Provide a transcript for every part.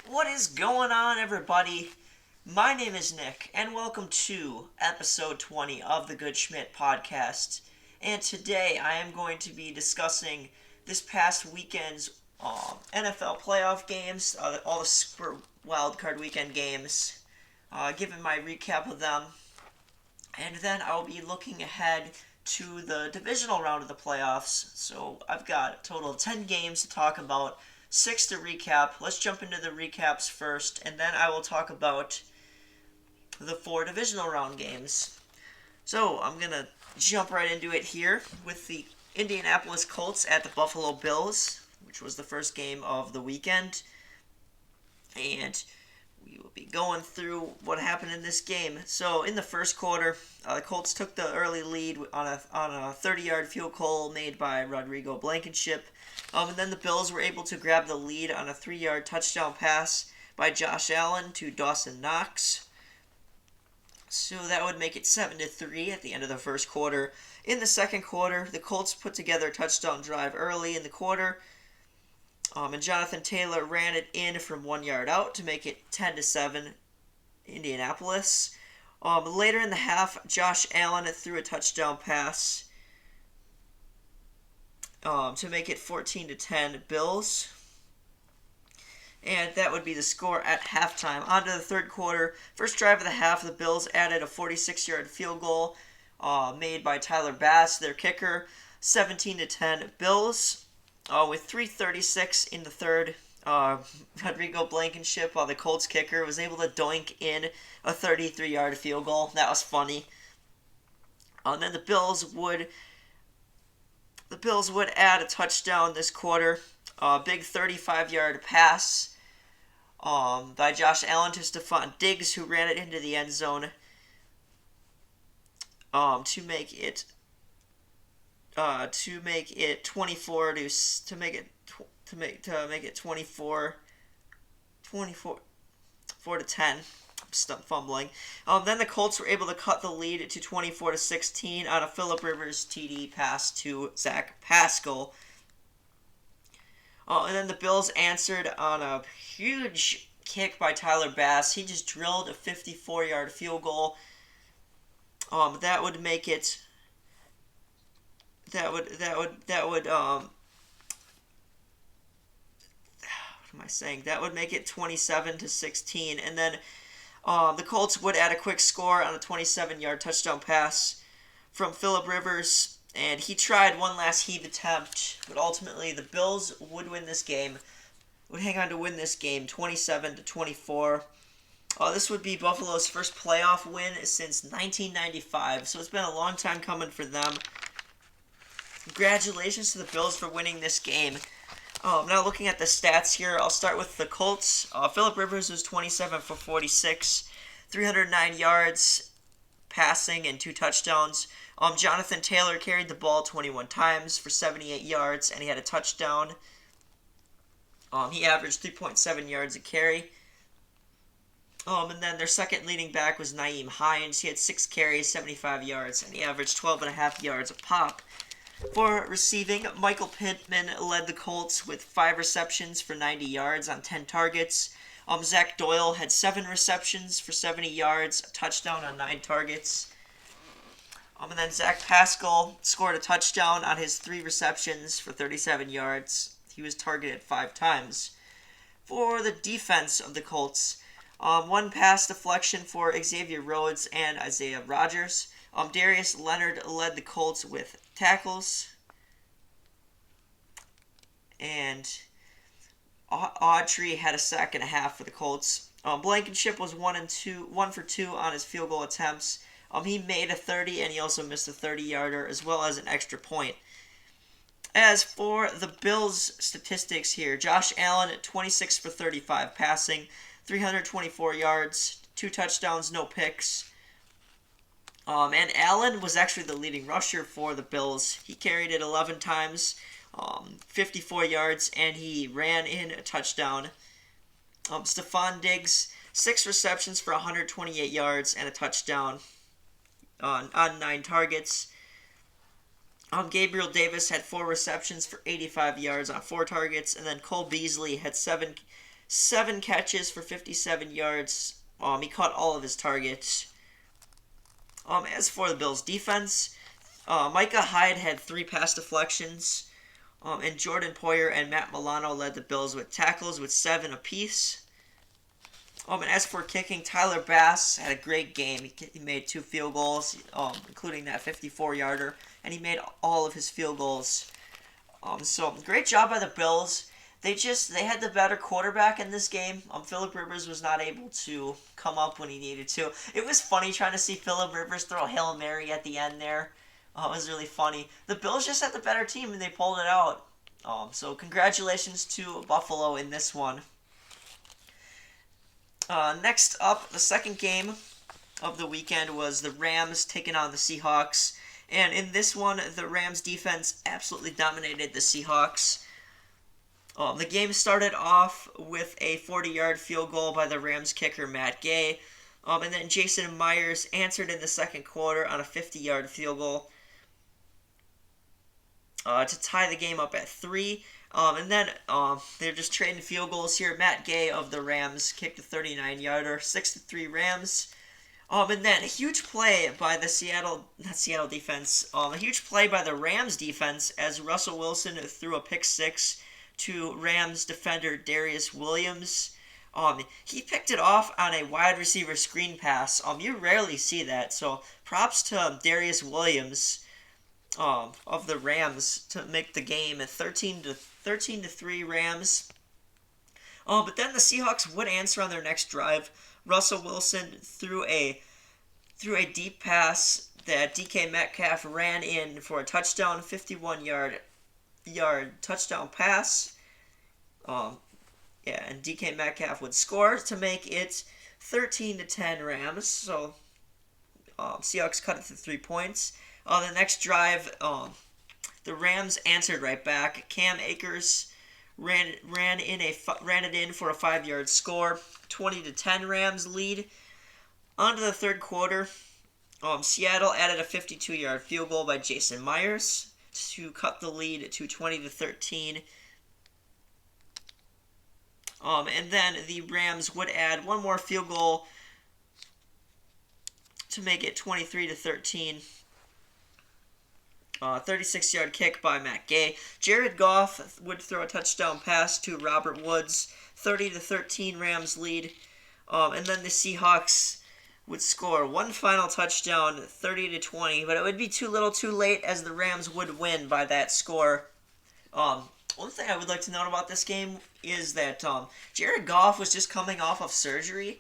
What is going on, everybody? My name is Nick, and welcome to episode 20 of the Good Schmidt podcast. And today I am going to be discussing this past weekend's NFL playoff games, all the Super Wildcard Weekend games, giving my recap of them. And then I'll be looking ahead to the divisional round of the playoffs. So I've got a total of 10 games to talk about, 6 to recap. Let's jump into the recaps first, and then I will talk about the 4 divisional round games. So I'm going to jump right into it here with the Indianapolis Colts at the Buffalo Bills, which was the first game of the weekend. And we will be going through what happened in this game. So in the first quarter, the Colts took the early lead on a 30-yard field goal made by Rodrigo Blankenship. And then the Bills were able to grab the lead on a 3-yard touchdown pass by Josh Allen to Dawson Knox. So that would make it 7-3 at the end of the first quarter. In the second quarter, the Colts put together a touchdown drive early in the quarter. And Jonathan Taylor ran it in from 1 yard out to make it 10-7 Indianapolis. Later in the half, Josh Allen threw a touchdown pass to make it 14-10 Bills. And that would be the score at halftime. On to the third quarter. First drive of the half, the Bills added a 46-yard field goal made by Tyler Bass, their kicker. 17-10 Bills. With 3:36 in the third, Rodrigo Blankenship, while the Colts kicker was able to doink in a 33-yard field goal. That was funny. And then the Bills would add a touchdown this quarter. A big 35-yard pass by Josh Allen to Stephon Diggs, who ran it into the end zone to make it 24 to make it 24 4 to 10. I'm fumbling. Then the Colts were able to cut the lead to 24-16 on a Phillip Rivers TD pass to Zach Pascal. And then the Bills answered on a huge kick by Tyler Bass. He just drilled a 54-yard field goal. That would make it. What am I saying? That would make it 27-16, and then the Colts would add a quick score on a 27-yard touchdown pass from Phillip Rivers, and he tried one last heave attempt, but ultimately the Bills would win this game. Would hang on to win this game 27-24. This would be Buffalo's first playoff win since 1995, so it's been a long time coming for them. Congratulations to the Bills for winning this game. Now looking at the stats here, I'll start with the Colts. Phillip Rivers was 27 for 46, 309 yards passing and 2 touchdowns. Jonathan Taylor carried the ball 21 times for 78 yards, and he had a touchdown. He averaged 3.7 yards a carry. And then their second leading back was Nyheim Hines. He had 6 carries, 75 yards, and he averaged 12.5 yards a pop. For receiving, Michael Pittman led the Colts with 5 receptions for 90 yards on 10 targets. Zach Doyle had 7 receptions for 70 yards, a touchdown on 9 targets. And then Zach Pascal scored a touchdown on his 3 receptions for 37 yards. He was targeted 5 times. For the defense of the Colts, 1 pass deflection for Xavier Rhodes and Isaiah Rodgers. Darius Leonard led the Colts with tackles, and Autry had a sack and a half for the Colts. Blankenship was 1 for 2 on his field goal attempts. He made a 30, and he also missed a 30-yarder as well as an extra point. As for the Bills' statistics here, Josh Allen 26 for 35 passing, 324 yards, 2 touchdowns, no picks. And Allen was actually the leading rusher for the Bills. He carried it 11 times, 54 yards, and he ran in a touchdown. Stephon Diggs, 6 receptions for 128 yards and a touchdown on 9 targets. Gabriel Davis had 4 receptions for 85 yards on 4 targets, and then Cole Beasley had 7 7 catches for 57 yards. He caught all of his targets. As for the Bills' defense, Micah Hyde had 3 pass deflections. And Jordan Poyer and Matt Milano led the Bills with tackles with 7 apiece. And as for kicking, Tyler Bass had a great game. He made 2 field goals, including that 54-yarder, and he made all of his field goals. So great job by the Bills. They had the better quarterback in this game. Phillip Rivers was not able to come up when he needed to. It was funny trying to see Phillip Rivers throw a Hail Mary at the end there. It was really funny. The Bills just had the better team and they pulled it out. So congratulations to Buffalo in this one. Next up, the second game of the weekend was the Rams taking on the Seahawks. And in this one, the Rams defense absolutely dominated the Seahawks. The game started off with a 40-yard field goal by the Rams kicker, Matt Gay. And then Jason Myers answered in the second quarter on a 50-yard field goal to tie the game up at 3. And then they're just trading field goals here. Matt Gay of the Rams kicked a 39-yarder, 6-3 Rams. And then a huge play by the a huge play by the Rams defense as Russell Wilson threw a pick 6 to Rams defender Darius Williams. He picked it off on a wide receiver screen pass. You rarely see that, so props to Darius Williams of the Rams to make the game at 13-3 Rams. But then the Seahawks would answer on their next drive. Russell Wilson threw a deep pass that DK Metcalf ran in for a touchdown, 51-yard touchdown pass. And DK Metcalf would score to make it 13-10 Rams. So Seahawks cut it to 3 points. The next drive, the Rams answered right back. Cam Akers ran it in for a 5-yard score, 20-10 Rams lead. On to the third quarter, Seattle added a 52-yard field goal by Jason Myers to cut the lead to 20-13. And then the Rams would add one more field goal to make it 23-13. 36-yard kick by Matt Gay. Jared Goff would throw a touchdown pass to Robert Woods. 30-13 Rams lead. And then the Seahawks would score one final touchdown, 30-20. But it would be too little too late as the Rams would win by that score. One thing I would like to note about this game is that Jared Goff was just coming off of surgery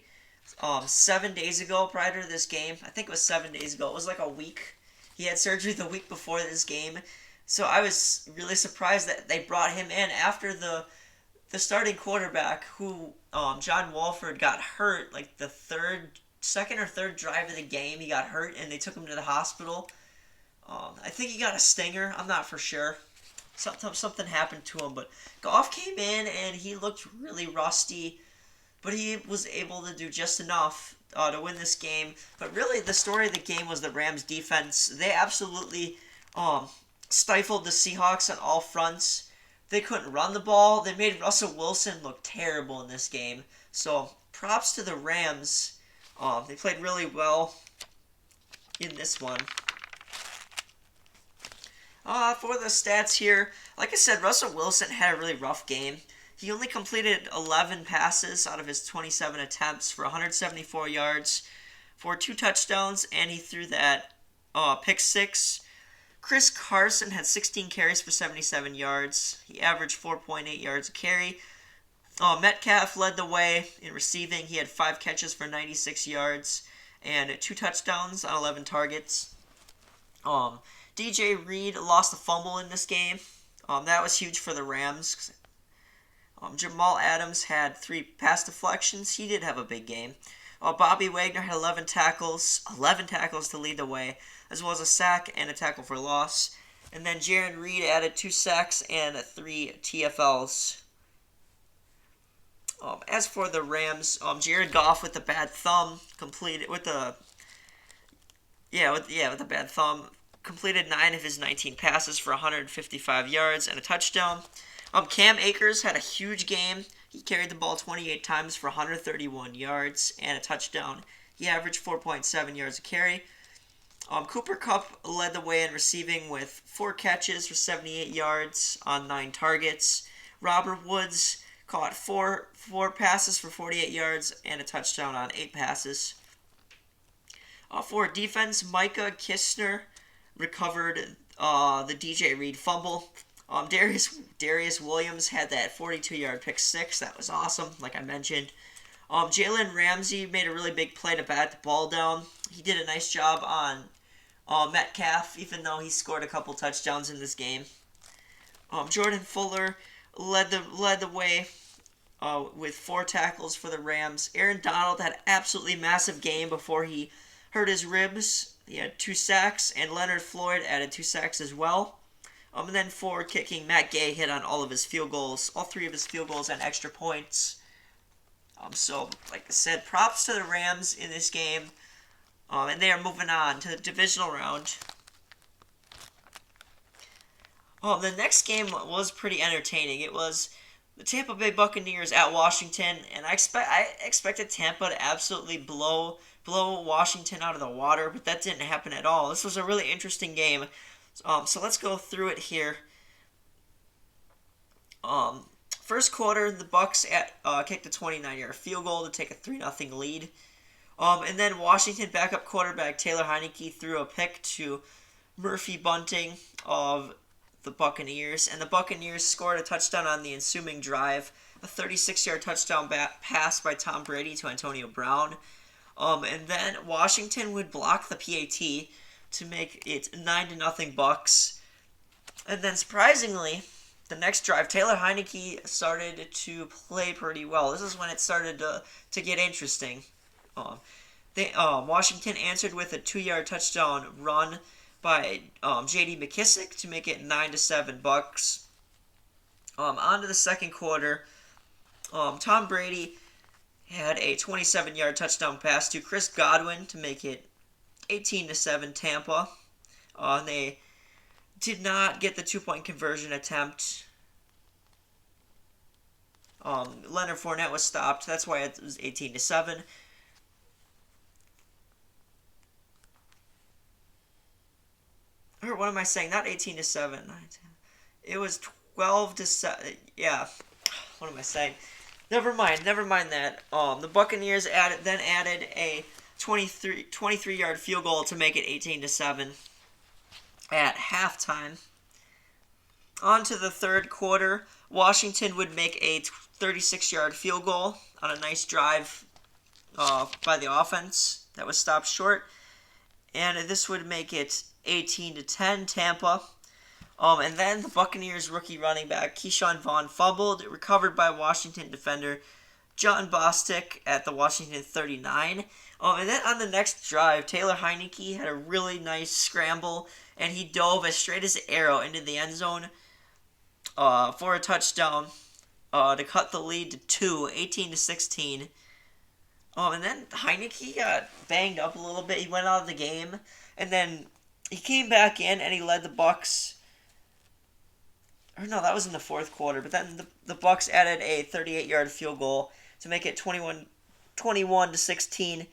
7 days ago prior to this game. I think it was 7 days ago. It was like a week. He had surgery the week before this game. So I was really surprised that they brought him in after the starting quarterback who, John Wolford, got hurt like the second or third drive of the game. He got hurt and they took him to the hospital. I think he got a stinger. I'm not for sure. Something happened to him, but Goff came in and he looked really rusty, but he was able to do just enough to win this game. But really, the story of the game was the Rams' defense. They absolutely stifled the Seahawks on all fronts. They couldn't run the ball. They made Russell Wilson look terrible in this game. So props to the Rams. They played really well in this one. For the stats here, like I said, Russell Wilson had a really rough game. He only completed 11 passes out of his 27 attempts for 174 yards for 2 touchdowns, and he threw that pick 6. Chris Carson had 16 carries for 77 yards. He averaged 4.8 yards a carry. Metcalf led the way in receiving. He had 5 catches for 96 yards and 2 touchdowns on 11 targets. DJ Reed lost a fumble in this game. That was huge for the Rams. Jamal Adams had 3 pass deflections. He did have a big game. Bobby Wagner had 11 tackles to lead the way, as well as a sack and a tackle for loss. And then Jaron Reed added 2 sacks and 3 TFLs. As for the Rams, Jared Goff with the bad thumb completed completed 9 of his 19 passes for 155 yards and a touchdown. Cam Akers had a huge game. He carried the ball 28 times for 131 yards and a touchdown. He averaged 4.7 yards a carry. Cooper Kupp led the way in receiving with 4 catches for 78 yards on 9 targets. Robert Woods caught four passes for 48 yards and a touchdown on 8 passes. For defense, Micah Kistner recovered the DJ Reed fumble. Darius Williams had that 42-yard pick six. That was awesome, like I mentioned. Jalen Ramsey made a really big play to bat the ball down. He did a nice job on Metcalf, even though he scored a couple touchdowns in this game. Jordan Fuller led the way with 4 tackles for the Rams. Aaron Donald had an absolutely massive game before he hurt his ribs. He had 2 sacks, and Leonard Floyd added 2 sacks as well. And then for kicking, Matt Gay hit on all 3 of his field goals and extra points. So, like I said, props to the Rams in this game. And they are moving on to the divisional round. The next game was pretty entertaining. It was the Tampa Bay Buccaneers at Washington, and I expected Tampa to absolutely blow Washington out of the water, but that didn't happen at all. This was a really interesting game. So let's go through it here. First quarter, the Bucs kicked a 29-yard field goal to take a 3-0 lead. And then Washington backup quarterback Taylor Heinicke threw a pick to Murphy Bunting of the Buccaneers, and the Buccaneers scored a touchdown on the ensuing drive, a 36-yard touchdown pass by Tom Brady to Antonio Brown. And then Washington would block the PAT to make it 9-0 Bucs. And then surprisingly, the next drive, Taylor Heinicke started to play pretty well. This is when it started to get interesting. Washington answered with a 2-yard touchdown run by J.D. McKissick to make it 9-7 Bucs. On to the second quarter, Tom Brady had a 27-yard touchdown pass to Chris Godwin to make it 18-7 Tampa. They did not get the 2-point conversion attempt. Leonard Fournette was stopped. That's why it was 18-7. Or what am I saying? Not 18-7. It was 12-7. Yeah. What am I saying? Never mind that. The Buccaneers added a 23-yard field goal to make it 18-7 at halftime. On to the third quarter, Washington would make a 36-yard field goal on a nice drive by the offense that was stopped short, and this would make it 18-10 Tampa. And then the Buccaneers rookie running back Keyshawn Vaughn fumbled, recovered by Washington defender John Bostic at the Washington 39. And then on the next drive, Taylor Heinicke had a really nice scramble, and he dove as straight as an arrow into the end zone for a touchdown to cut the lead to 18-16. And then Heinicke got banged up a little bit. He went out of the game, and then he came back in and he led the Bucs. Or no, that was in the fourth quarter. But then the Bucs added a 38-yard field goal to make it 21-16.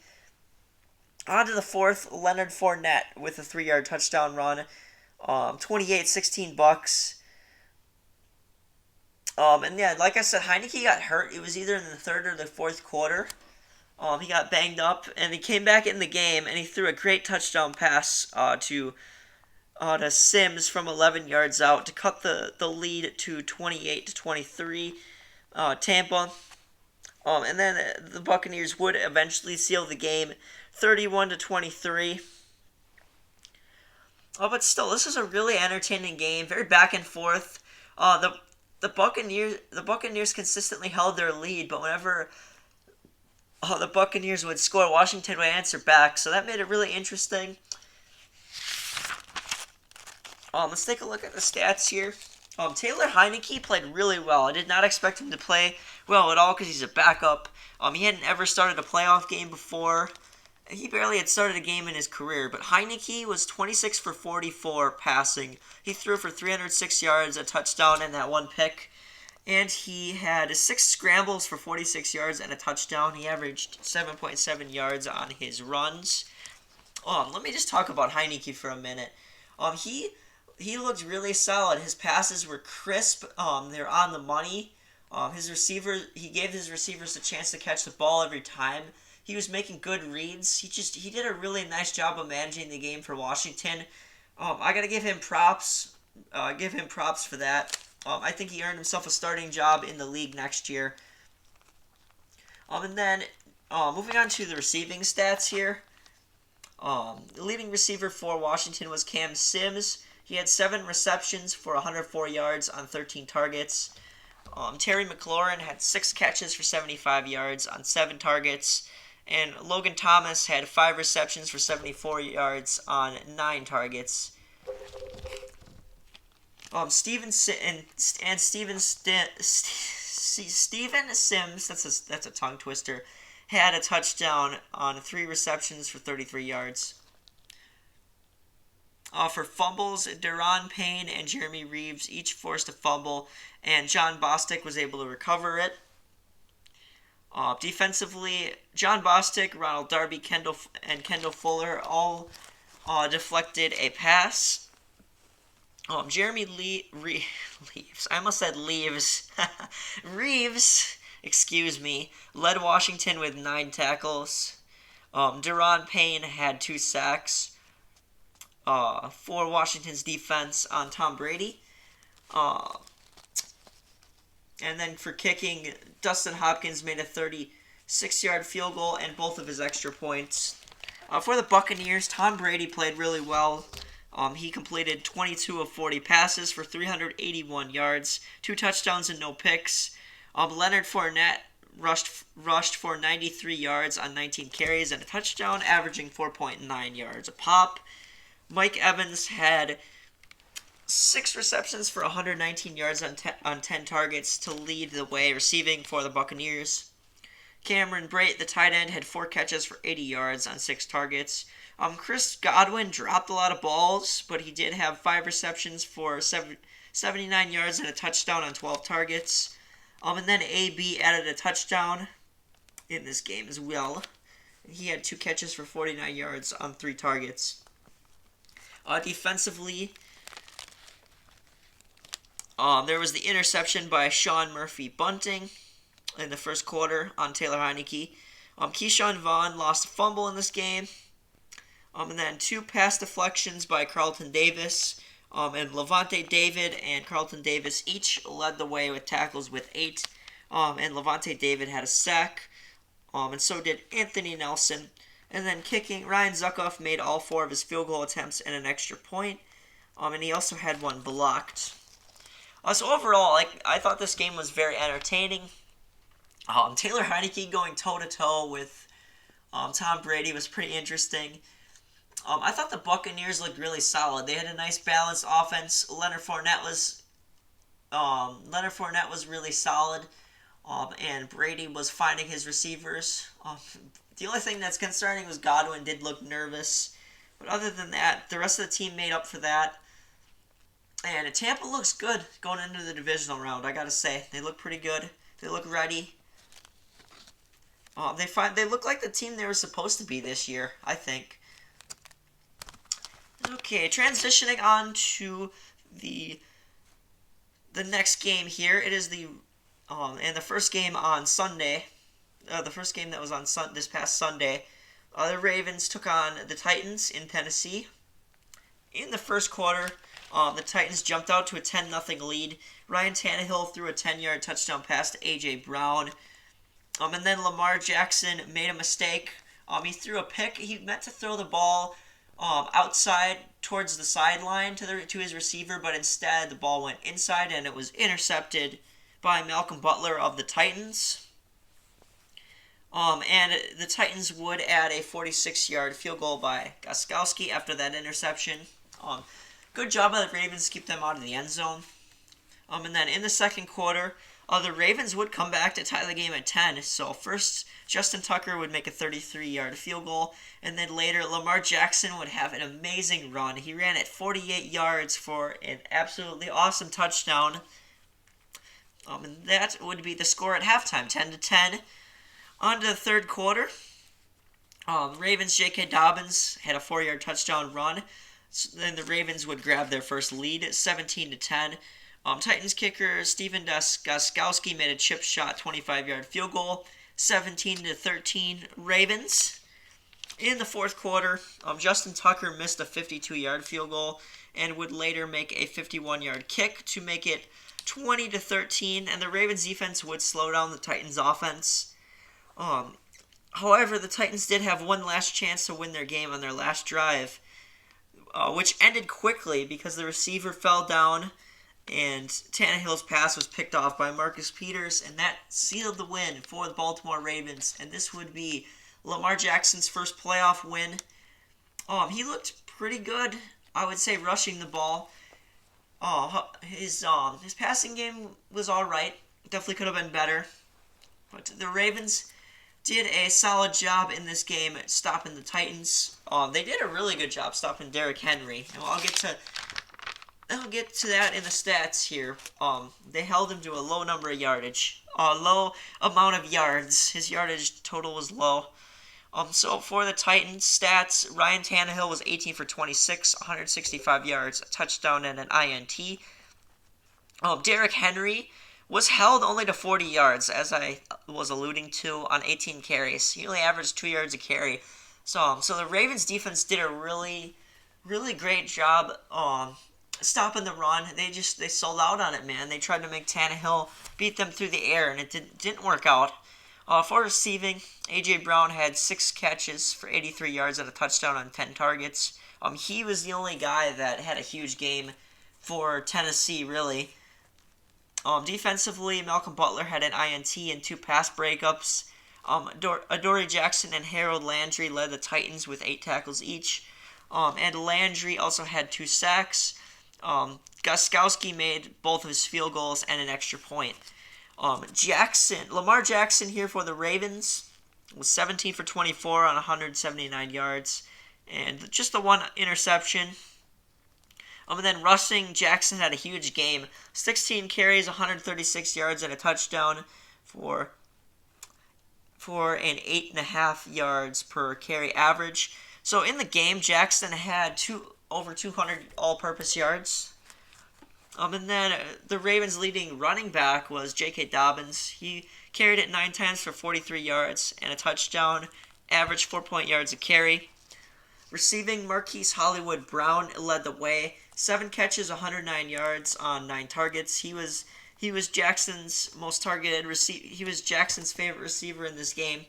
On to the fourth, Leonard Fournette with a 3-yard touchdown run. 28-16 Bucs. And yeah, like I said, Heinicke got hurt. It was either in the third or the fourth quarter. He got banged up, and he came back in the game, and he threw a great touchdown pass to Sims from 11 yards out to cut the lead to 28-23 Tampa. And then the Buccaneers would eventually seal the game 31-23. But still, this is a really entertaining game, very back and forth. The Buccaneers consistently held their lead, but whenever the Buccaneers would score, Washington would answer back, so that made it really interesting. Let's take a look at the stats here. Taylor Heinicke played really well. I did not expect him to play well at all because he's a backup. He hadn't ever started a playoff game before. He barely had started a game in his career, but Heinicke was 26 for 44 passing. He threw for 306 yards, a touchdown, and that one pick. And he had 6 scrambles for 46 yards and a touchdown. He averaged 7.7 yards on his runs. Let me just talk about Heineke for a minute. He looked really solid. His passes were crisp. They're on the money. He gave his receivers a chance to catch the ball every time. He was making good reads. He did a really nice job of managing the game for Washington. I gotta give him props. Give him props for that. I think he earned himself a starting job in the league next year. And then moving on to the receiving stats here. The leading receiver for Washington was Cam Sims. He had 7 receptions for 104 yards on 13 targets. Terry McLaurin had 6 catches for 75 yards on 7 targets. And Logan Thomas had 5 receptions for 74 yards on 9 targets. Steven Sims, that's a tongue twister, had a touchdown on 3 receptions for 33 yards. For fumbles, Deron Payne and Jeremy Reeves each forced a fumble, and John Bostic was able to recover it. Defensively, John Bostic, Ronald Darby, Kendall Fuller all deflected a pass. Jeremy Reeves, I almost said Leaves. Reeves, excuse me, led Washington with 9 tackles. Deron Payne had 2 sacks for Washington's defense on Tom Brady. And then for kicking, Dustin Hopkins made a 36-yard field goal and both of his extra points. For the Buccaneers, Tom Brady played really well. He completed 22 of 40 passes for 381 yards, 2 touchdowns and no picks. Leonard Fournette rushed for 93 yards on 19 carries and a touchdown, averaging 4.9 yards a pop. Mike Evans had 6 receptions for 119 yards on 10 targets to lead the way receiving for the Buccaneers. Cameron Brate, the tight end, had 4 catches for 80 yards on 6 targets. Chris Godwin dropped a lot of balls, but he did have 5 receptions for 79 yards and a touchdown on 12 targets. And then AB added a touchdown in this game as well. He had 2 catches for 49 yards on 3 targets. Defensively, there was the interception by Sean Murphy-Bunting in the first quarter on Taylor Heineke. Keyshawn Vaughn lost a fumble in this game. And then 2 pass deflections by Carlton Davis. And Levante David and Carlton Davis each led the way with tackles with 8. And Levante David had a sack. And so did Anthony Nelson. And then kicking, Ryan Zuckoff made all 4 of his field goal attempts and an extra point. And he also had 1 blocked. So overall, I thought this game was very entertaining. Taylor Heineke going toe-to-toe with Tom Brady was pretty interesting. I thought the Buccaneers looked really solid. They had a nice balanced offense. Leonard Fournette was really solid, and Brady was finding his receivers. The only thing that's concerning was Godwin did look nervous, but other than that, the rest of the team made up for that. And Tampa looks good going into the divisional round. I gotta say, they look pretty good. They look ready. They look like the team they were supposed to be this year, I think. Okay, transitioning on to the next game here. It is the first game on Sunday. The first game that was on this past Sunday. The Ravens took on the Titans in Tennessee. In the first quarter, the Titans jumped out to a 10-0 lead. Ryan Tannehill threw a 10-yard touchdown pass to A.J. Brown. And then Lamar Jackson made a mistake. He threw a pick. He meant to throw the ball outside towards the sideline to his receiver, but instead the ball went inside and it was intercepted by Malcolm Butler of the Titans. And the Titans would add a 46-yard field goal by Gostkowski after that interception. Good job by the Ravens to keep them out of the end zone. And then in the second quarter, the Ravens would come back to tie the game at 10. So first, Justin Tucker would make a 33-yard field goal, and then later, Lamar Jackson would have an amazing run. He ran at 48 yards for an absolutely awesome touchdown. And that would be the score at halftime, 10-10. On to the third quarter. Ravens' J.K. Dobbins had a 4-yard touchdown run. So then the Ravens would grab their first lead at 17-10. Titans kicker Steven Gostkowski made a chip shot 25-yard field goal, 17-13 Ravens. In the fourth quarter, Justin Tucker missed a 52-yard field goal and would later make a 51-yard kick to make it 20-13, and the Ravens defense would slow down the Titans offense. However, the Titans did have one last chance to win their game on their last drive, which ended quickly because the receiver fell down and Tannehill's pass was picked off by Marcus Peters, and that sealed the win for the Baltimore Ravens, and this would be Lamar Jackson's first playoff win. He looked pretty good, I would say, rushing the ball. His passing game was all right. Definitely could have been better. But the Ravens did a solid job in this game at stopping the Titans. They did a really good job stopping Derrick Henry. And I'll get to that in the stats here. They held him to a low number of yardage. Low amount of yards. His yardage total was low. So for the Titans stats, Ryan Tannehill was 18 for 26, 165 yards, a touchdown and an INT. Derrick Henry was held only to 40 yards, as I was alluding to, on 18 carries. He only averaged 2 yards a carry. So the Ravens defense did a really, really great job stopping the run. They sold out on it, man. They tried to make Tannehill beat them through the air, and it didn't work out. For receiving, A.J. Brown had 6 catches for 83 yards and a touchdown on 10 targets. He was the only guy that had a huge game for Tennessee, really. Defensively, Malcolm Butler had an INT and 2 pass breakups. Adoree Jackson and Harold Landry led the Titans with 8 tackles each. And Landry also had 2 sacks. Gostkowski made both of his field goals and an extra point. Lamar Jackson here for the Ravens was 17 for 24 on 179 yards and just the 1 interception. And then rushing, Jackson had a huge game. 16 carries, 136 yards and a touchdown for an 8.5 yards per carry average. So in the game, Jackson had over 200 all-purpose yards. And then the Ravens' leading running back was J.K. Dobbins. He carried it 9 times for 43 yards and a touchdown, averaged 4 yards a carry. Receiving, Marquise Hollywood Brown led the way. 7 catches, 109 yards on 9 targets. He was Jackson's most targeted receiver. He was Jackson's favorite receiver in this game.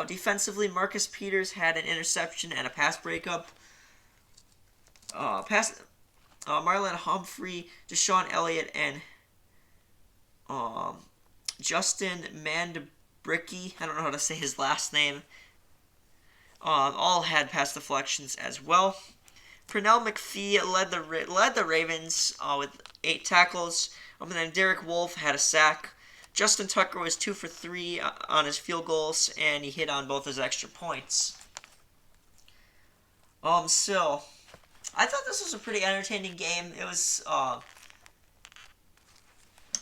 Defensively, Marcus Peters had an interception and a pass breakup. Marlon Humphrey, Deshaun Elliott, and Justin Mandabricki, I don't know how to say his last name, all had pass deflections as well. Pernell McPhee led the Ravens with 8 tackles. And then Derek Wolfe had a sack. Justin Tucker was 2 for 3 on his field goals, and he hit on both his extra points. So I thought this was a pretty entertaining game. It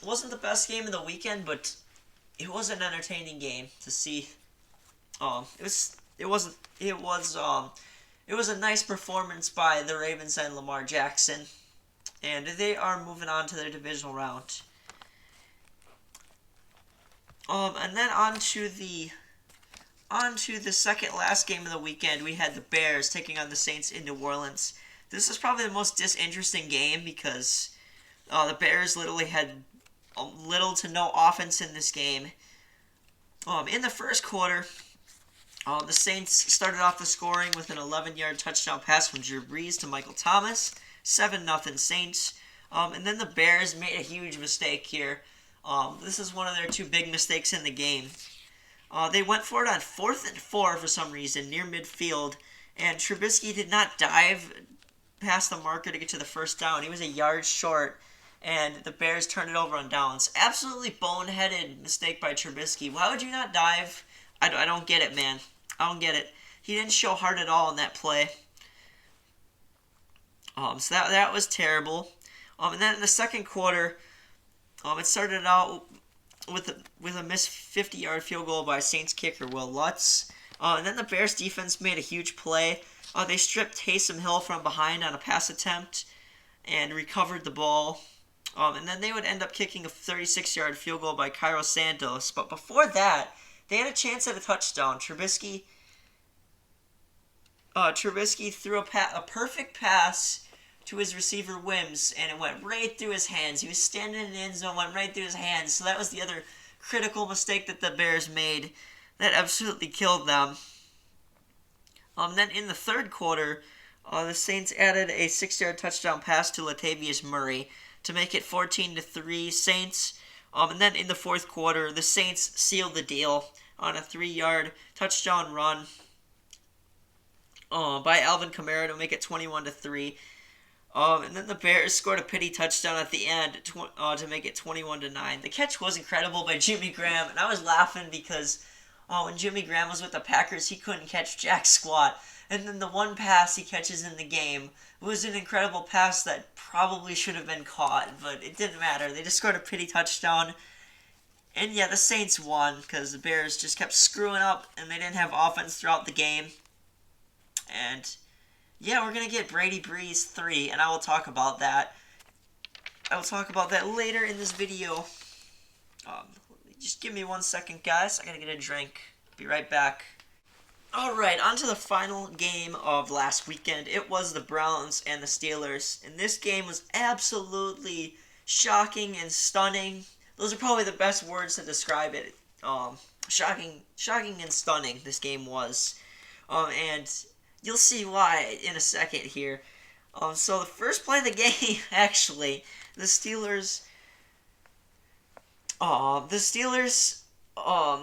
wasn't the best game of the weekend, but it was an entertaining game to see. It was a nice performance by the Ravens and Lamar Jackson, and they are moving on to their divisional round. And then on to the second last game of the weekend, we had the Bears taking on the Saints in New Orleans. This is probably the most disinteresting game because the Bears literally had little to no offense in this game. In the first quarter, the Saints started off the scoring with an 11-yard touchdown pass from Drew Brees to Michael Thomas, 7-0 Saints. And then the Bears made a huge mistake here. This is one of their 2 big mistakes in the game. They went for it on 4th and 4 for some reason near midfield, and Trubisky did not dive past the marker to get to the first down. He was a yard short, and the Bears turned it over on downs. Absolutely boneheaded mistake by Trubisky. Why would you not dive? I don't get it, man. I don't get it. He didn't show heart at all in that play. So that was terrible. And then in the second quarter, it started out with a missed 50-yard field goal by Saints kicker Will Lutz. And then the Bears defense made a huge play. They stripped Taysom Hill from behind on a pass attempt and recovered the ball. And then they would end up kicking a 36-yard field goal by Cairo Santos. But before that, they had a chance at a touchdown. Trubisky threw a perfect pass to his receiver Wims, and it went right through his hands. He was standing in the end zone, went right through his hands. So that was the other critical mistake that the Bears made that absolutely killed them. Then in the third quarter, the Saints added a 6-yard touchdown pass to Latavius Murray to make it 14-3 Saints. And then in the fourth quarter, the Saints sealed the deal on a 3-yard touchdown run by Alvin Kamara to make it 21-3. And then the Bears scored a pity touchdown at the end to make it 21-9. The catch was incredible by Jimmy Graham, and I was laughing because when Jimmy Graham was with the Packers, he couldn't catch jack squat. And then the one pass he catches in the game was an incredible pass that probably should have been caught, but it didn't matter. They just scored a pity touchdown. And yeah, the Saints won because the Bears just kept screwing up and they didn't have offense throughout the game. And yeah, we're going to get Brady Breeze 3, and I will talk about that. I will talk about that later in this video. Just give me 1 second, guys. I got to get a drink. Be right back. Alright, on to the final game of last weekend. It was the Browns and the Steelers. And this game was absolutely shocking and stunning. Those are probably the best words to describe it. Shocking and stunning this game was. And you'll see why in a second here. So the first play of the game, actually, the Steelers,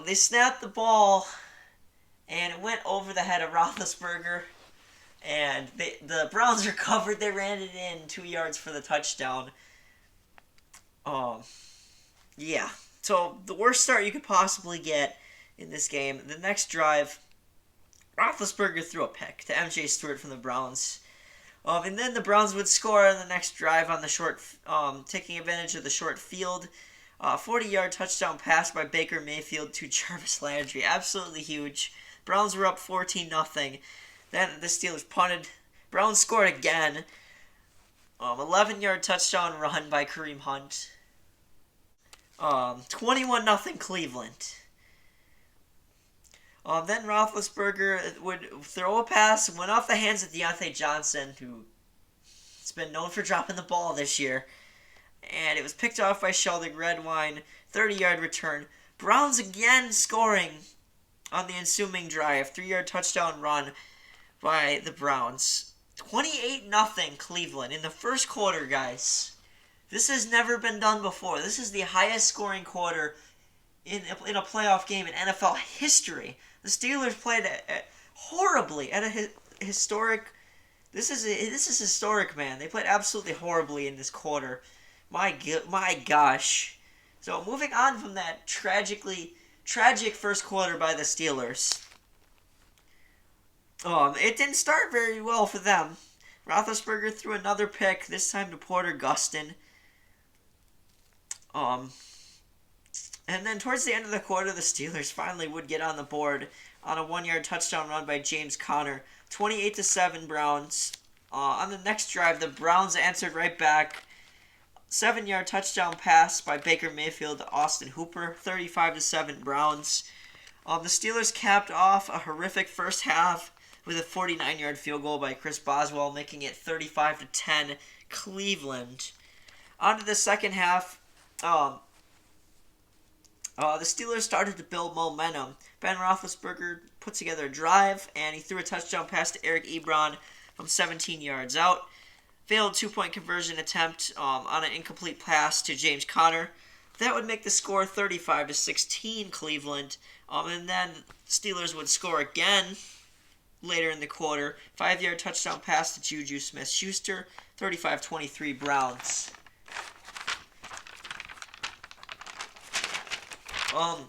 they snapped the ball, and it went over the head of Roethlisberger, and the Browns recovered. They ran it in 2 yards for the touchdown. Yeah. So the worst start you could possibly get in this game. The next drive, Roethlisberger threw a pick to MJ Stewart from the Browns. And then the Browns would score on the next drive on the short, taking advantage of the short field. 40-yard touchdown pass by Baker Mayfield to Jarvis Landry. Absolutely huge. Browns were up 14-0. Then the Steelers punted. Browns scored again. 11-yard touchdown run by Kareem Hunt. 21-0 Cleveland. Then Roethlisberger would throw a pass, went off the hands of Deontay Johnson, who has been known for dropping the ball this year. And it was picked off by Sheldon Redwine. 30-yard return. Browns again scoring on the ensuing drive. 3-yard touchdown run by the Browns. 28-0 Cleveland in the first quarter, guys. This has never been done before. This is the highest scoring quarter in a playoff game in NFL history. The Steelers played horribly at a historic. This is historic, man. They played absolutely horribly in this quarter. My gosh. So moving on from that tragic first quarter by the Steelers. It didn't start very well for them. Roethlisberger threw another pick, this time to Porter Gustin. And then towards the end of the quarter, the Steelers finally would get on the board on a 1-yard touchdown run by James Conner. 28-7 Browns. On the next drive, the Browns answered right back. 7-yard touchdown pass by Baker Mayfield to Austin Hooper. 35-7 Browns. The Steelers capped off a horrific first half with a 49-yard field goal by Chris Boswell, making it 35-10 Cleveland. On to the second half. The Steelers started to build momentum. Ben Roethlisberger put together a drive, and he threw a touchdown pass to Eric Ebron from 17 yards out. Failed 2-point conversion attempt on an incomplete pass to James Conner. That would make the score 35-16 Cleveland. And then the Steelers would score again later in the quarter. 5-yard touchdown pass to Juju Smith-Schuster. 35-23 Browns.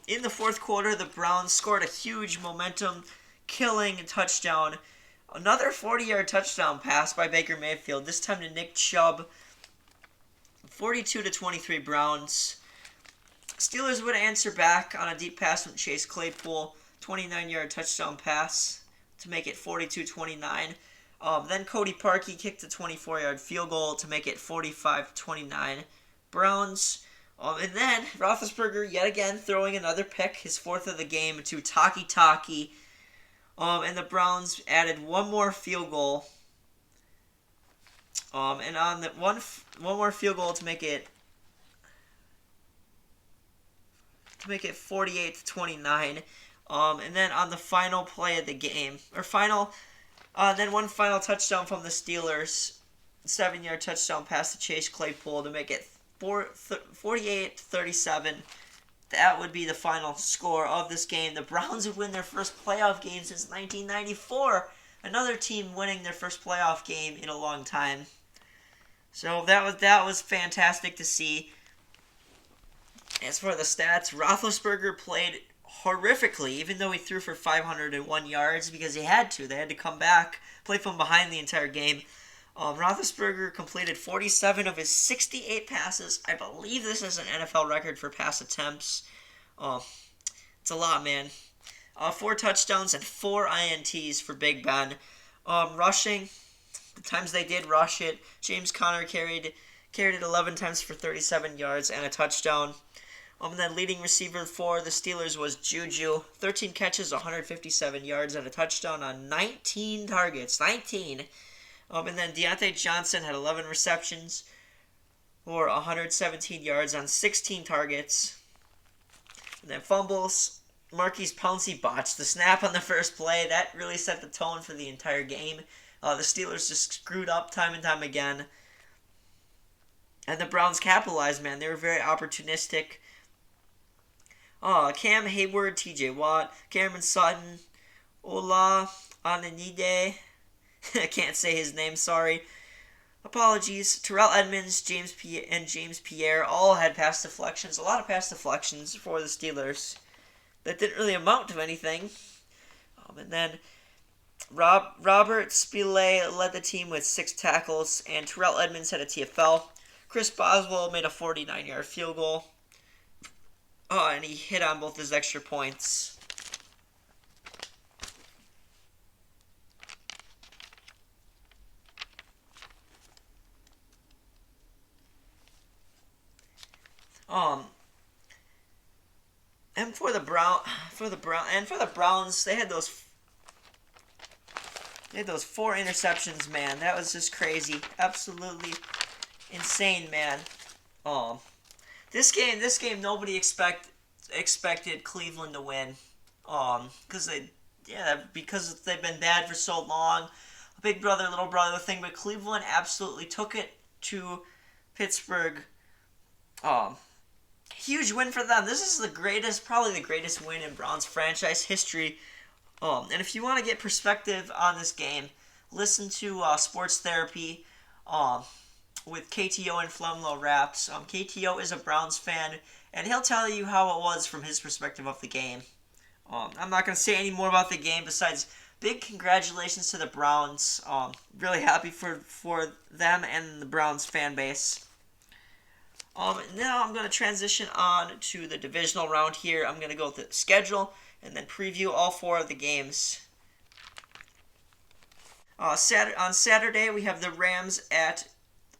In the fourth quarter, the Browns scored a huge momentum-killing touchdown. Another 40-yard touchdown pass by Baker Mayfield, this time to Nick Chubb. 42-23 Browns. Steelers would answer back on a deep pass from Chase Claypool, 29-yard touchdown pass to make it 42-29. Then Cody Parkey kicked a 24-yard field goal to make it 45-29. Browns. And then Roethlisberger yet again throwing another pick, his fourth of the game, to Taki. And the Browns added one more field goal. And on the one more field goal to make it 48-29. And then on the final play of the game, then one final touchdown from the Steelers, 7-yard touchdown pass to Chase Claypool to make it 48-37. That would be the final score of this game. The Browns would win their first playoff game since 1994. Another team winning their first playoff game in a long time. So that was fantastic to see. As for the stats, Roethlisberger played horrifically, even though he threw for 501 yards because he had to. They had to come back, play from behind the entire game. Roethlisberger completed 47 of his 68 passes. I believe this is an NFL record for pass attempts. It's a lot, man. 4 touchdowns and 4 INTs for Big Ben. Rushing, the times they did rush it, James Conner carried it 11 times for 37 yards and a touchdown. And then leading receiver for the Steelers was Juju. 13 catches, 157 yards, and a touchdown on 19 targets. 19. And then Deontay Johnson had 11 receptions for 117 yards on 16 targets. And then fumbles. Marquise Pouncey botched the snap on the first play. That really set the tone for the entire game. The Steelers just screwed up time and time again. And the Browns capitalized, man. They were very opportunistic. Cam Hayward, TJ Watt, Cameron Sutton, Ola Ananide. I can't say his name, sorry. Apologies. Terrell Edmonds, James Pierre all had pass deflections. A lot of pass deflections for the Steelers that didn't really amount to anything. And then Robert Spillane led the team with 6 tackles, and Terrell Edmonds had a TFL. Chris Boswell made a 49-yard field goal. And he hit on both his extra points. And for the Browns, they had those 4 interceptions, man. That was just crazy. Absolutely insane, man. This game, nobody expected Cleveland to win. Because they've been bad for so long. A big brother, little brother thing, but Cleveland absolutely took it to Pittsburgh. Huge win for them. This is probably the greatest win in Browns franchise history. And if you want to get perspective on this game, listen to Sports Therapy with KTO and Flumlo Raps. KTO is a Browns fan, and he'll tell you how it was from his perspective of the game. I'm not going to say any more about the game besides big congratulations to the Browns. Really happy for them and the Browns fan base. Now I'm going to transition on to the divisional round here. I'm going to go with the schedule and then preview all 4 of the games. On Saturday, we have the Rams at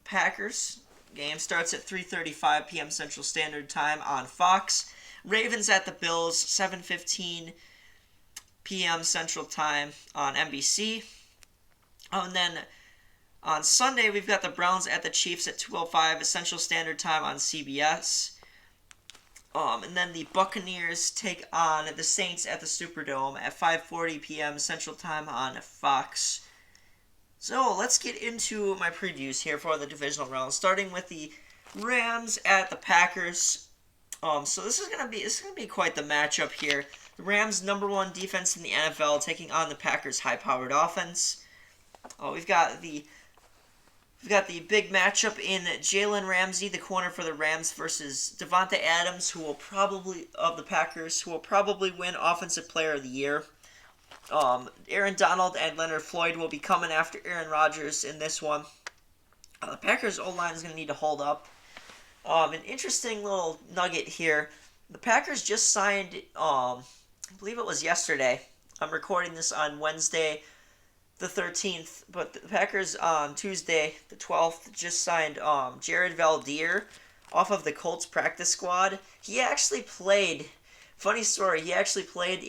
Packers. Game starts at 3:35 p.m. Central Standard Time on Fox. Ravens at the Bills, 7:15 p.m. Central Time on NBC. And then on Sunday, we've got the Browns at the Chiefs at 2:05 Central Standard Time on CBS. And then the Buccaneers take on the Saints at the Superdome at 5:40 p.m. Central Time on Fox. So let's get into my previews here for the divisional round, starting with the Rams at the Packers. So this is gonna be quite the matchup here. The Rams' #1 defense in the NFL taking on the Packers' high-powered offense. We've got the big matchup in Jalen Ramsey, the corner for the Rams, versus Devontae Adams, of the Packers, who will probably win Offensive Player of the Year. Aaron Donald and Leonard Floyd will be coming after Aaron Rodgers in this one. The Packers' O-line is going to need to hold up. An interesting little nugget here. The Packers just signed, I believe it was yesterday. I'm recording this on Wednesday, the 13th, but the Packers on Tuesday, the 12th, just signed Jared Valdir off of the Colts practice squad. He actually played. Funny story. He actually played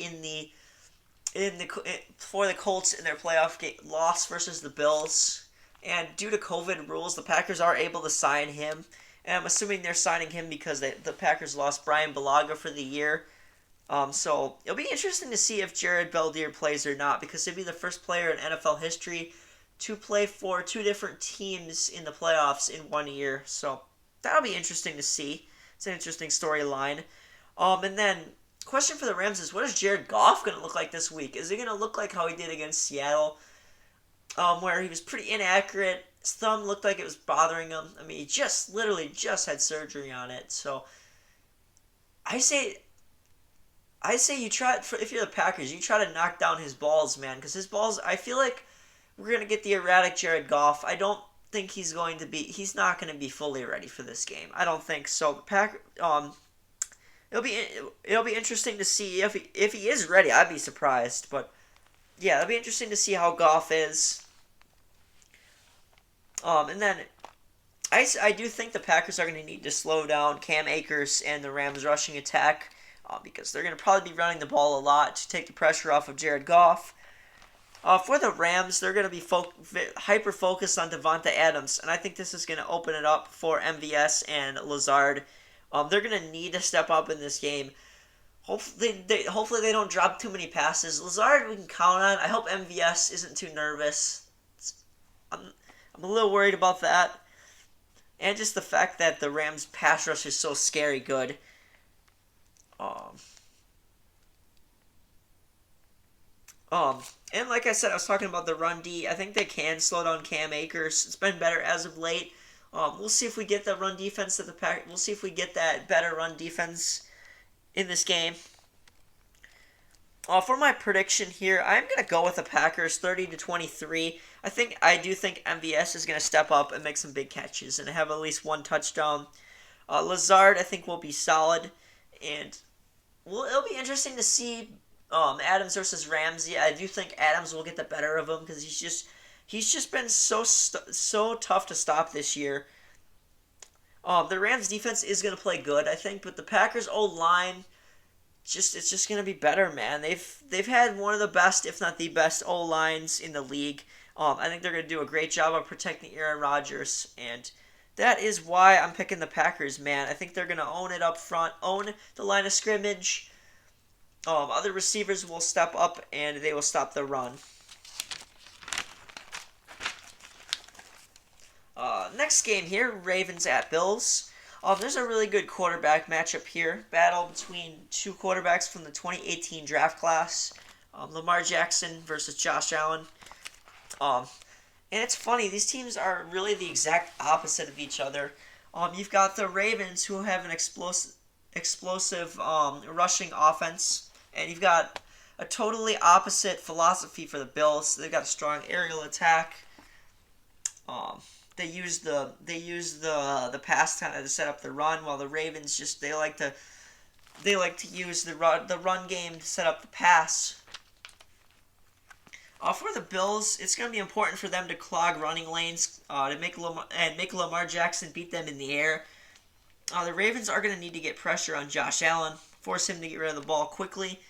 for the Colts in their playoff game loss versus the Bills. And due to COVID rules, the Packers are able to sign him. And I'm assuming they're signing him because the Packers lost Brian Bulaga for the year. So it'll be interesting to see if Jared Beldier plays or not, because he'll be the first player in NFL history to play for two different teams in the playoffs in 1 year. So that'll be interesting to see. It's an interesting storyline. And then question for the Rams is, what is Jared Goff going to look like this week? Is he going to look like how he did against Seattle, where he was pretty inaccurate? His thumb looked like it was bothering him. I mean, he literally just had surgery on it. So I say you try, if you're the Packers, you try to knock down his balls, man, because his balls, I feel like we're going to get the erratic Jared Goff. I don't think he's not going to be fully ready for this game. I don't think so. It'll be interesting to see if he is ready. I'd be surprised, but yeah, it'll be interesting to see how Goff is. And then I do think the Packers are going to need to slow down Cam Akers and the Rams' rushing attack, because they're going to probably be running the ball a lot to take the pressure off of Jared Goff. For the Rams, they're going to be hyper-focused on Devonta Adams, and I think this is going to open it up for MVS and Lazard. They're going to need to step up in this game. Hopefully they don't drop too many passes. Lazard we can count on. I hope MVS isn't too nervous. I'm a little worried about that. And just the fact that the Rams' pass rush is so scary good. And like I said, I was talking about the run D. I think they can slow down Cam Akers. It's been better as of late. We'll see if we get that run defense to the Pack. We'll see if we get that better run defense in this game. For my prediction here, I'm gonna go with the Packers, 30-23. I do think MVS is gonna step up and make some big catches and have at least one touchdown. Lazard, I think, will be solid, and it'll be interesting to see Adams versus Ramsey. I do think Adams will get the better of him because he's just been so tough to stop this year. The Rams defense is gonna play good, I think, but the Packers O-line, it's just gonna be better, man. They've had one of the best, if not the best, O-lines in the league. I think they're gonna do a great job of protecting Aaron Rodgers, and that is why I'm picking the Packers, man. I think they're gonna own it up front, own the line of scrimmage. Other receivers will step up and they will stop the run. Next game here, Ravens at Bills. There's a really good quarterback matchup here. Battle between two quarterbacks from the 2018 draft class. Lamar Jackson versus Josh Allen. And it's funny, these teams are really the exact opposite of each other. You've got the Ravens, who have an explosive rushing offense, and you've got a totally opposite philosophy for the Bills. They've got a strong aerial attack. They use the pass kind of to set up the run, while the Ravens they like to use the run game to set up the pass. For the Bills, it's going to be important for them to clog running lanes to make Lamar Jackson beat them in the air. The Ravens are going to need to get pressure on Josh Allen, force him to get rid of the ball quickly.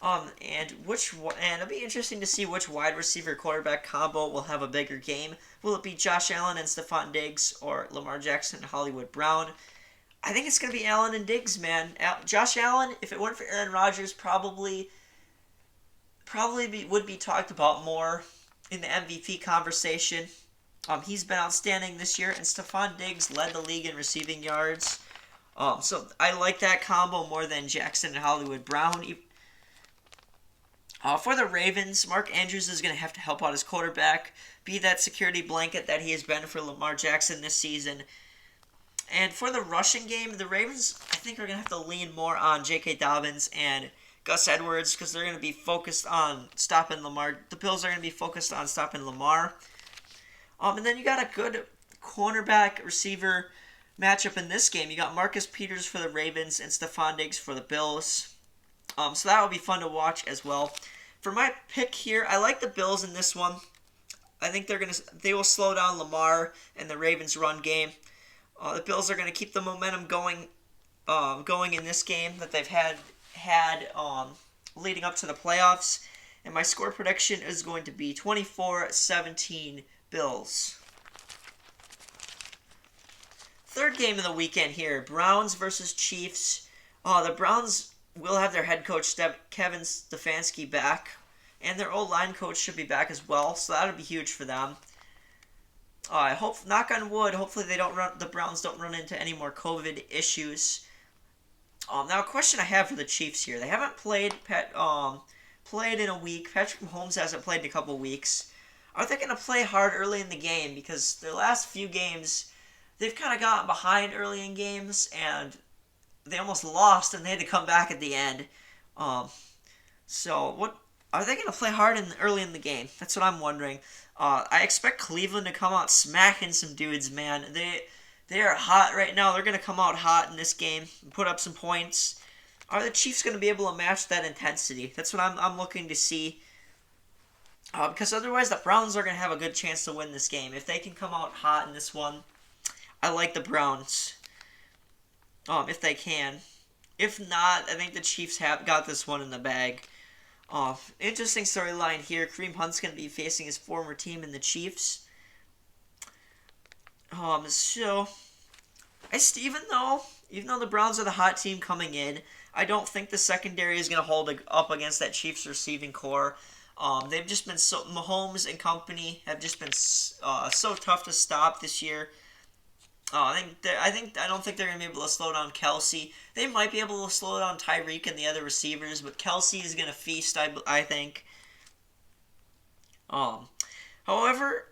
And it'll be interesting to see which wide receiver quarterback combo will have a bigger game. Will it be Josh Allen and Stephon Diggs, or Lamar Jackson and Hollywood Brown? I think it's going to be Allen and Diggs, man. Josh Allen, if it weren't for Aaron Rodgers, probably would be talked about more in the MVP conversation. He's been outstanding this year, and Stephon Diggs led the league in receiving yards. So I like that combo more than Jackson and Hollywood Brown. For the Ravens, Mark Andrews is going to have to help out his quarterback, be that security blanket that he has been for Lamar Jackson this season. And for the rushing game, the Ravens, I think, are going to have to lean more on J.K. Dobbins and Gus Edwards, because they're going to be focused on stopping Lamar. The Bills are going to be focused on stopping Lamar. And then you got a good cornerback receiver matchup in this game, you got Marcus Peters for the Ravens and Stephon Diggs for the Bills. So that will be fun to watch as well. For my pick here, I like the Bills in this one. I think they will slow down Lamar and the Ravens' run game. The Bills are going to keep the momentum going in this game that they've had leading up to the playoffs. And my score prediction is going to be 24-17 Bills. Third game of the weekend here, Browns versus Chiefs. The Browns will have their head coach Kevin Stefanski back, and their O-line coach should be back as well, so that'll be huge for them. I hope, knock on wood, hopefully the Browns don't run into any more COVID issues. Now, a question I have for the Chiefs here: they haven't played in a week. Patrick Mahomes hasn't played in a couple weeks. Are they going to play hard early in the game? Because their last few games, they've kind of gotten behind early in games, and they almost lost, and they had to come back at the end. So what are they going to play hard early in the game? That's what I'm wondering. I expect Cleveland to come out smacking some dudes, man. They are hot right now. They're going to come out hot in this game and put up some points. Are the Chiefs going to be able to match that intensity? That's what I'm looking to see. Because otherwise, the Browns are going to have a good chance to win this game. If they can come out hot in this one, I like the Browns. If they can. If not, I think the Chiefs have got this one in the bag. Interesting storyline here. Kareem Hunt's going to be facing his former team in the Chiefs. So, even though the Browns are the hot team coming in, I don't think the secondary is going to hold up against that Chiefs receiving core. They've just been Mahomes and company have just been so tough to stop this year. I don't think they're going to be able to slow down Kelsey. They might be able to slow down Tyreek and the other receivers, but Kelsey is going to feast, I think. However,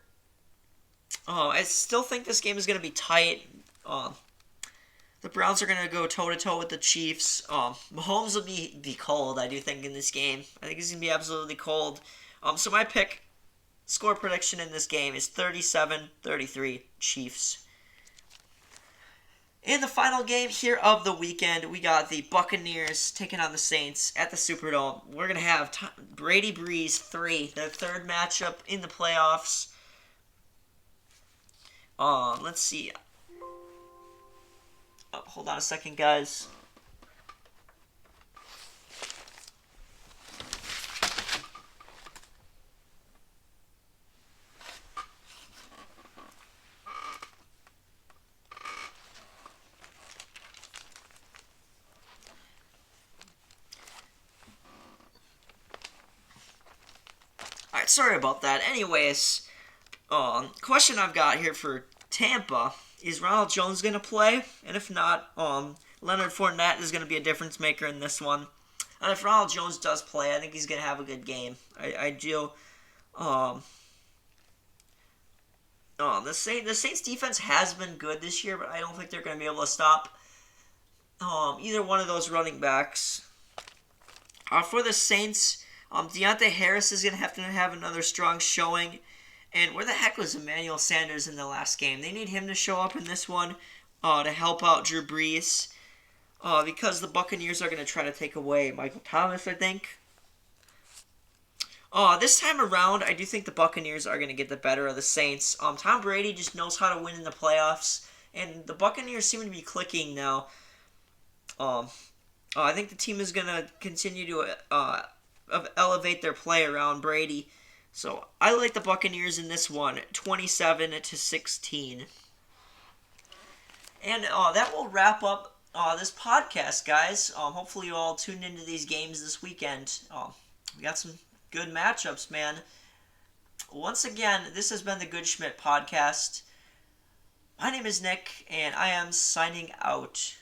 I still think this game is going to be tight. The Browns are going to go toe-to-toe with the Chiefs. Mahomes will be cold, I do think, in this game. I think he's going to be absolutely cold. So my score prediction in this game is 37-33 Chiefs. In the final game here of the weekend, we got the Buccaneers taking on the Saints at the Superdome. We're going to have Brady Breeze 3, their third matchup in the playoffs. Let's see. Hold on a second, guys. Alright, sorry about that. Anyways, question I've got here for Tampa: is Ronald Jones going to play? And if not, Leonard Fournette is going to be a difference maker in this one. And if Ronald Jones does play, I think he's going to have a good game. I do. The Saints defense has been good this year, but I don't think they're going to be able to stop either one of those running backs. For the Saints, Deontay Harris is going to have another strong showing. And where the heck was Emmanuel Sanders in the last game? They need him to show up in this one to help out Drew Brees. Because the Buccaneers are going to try to take away Michael Thomas, I think. This time around, I do think the Buccaneers are going to get the better of the Saints. Tom Brady just knows how to win in the playoffs. And the Buccaneers seem to be clicking now. I think the team is going to continue to elevate their play around Brady. So I like the Buccaneers in this one, 27-16. And that will wrap up this podcast, guys. Hopefully you all tuned into these games this weekend. We got some good matchups, man. Once again, this has been the Good Schmidt Podcast. My name is Nick, and I am signing out.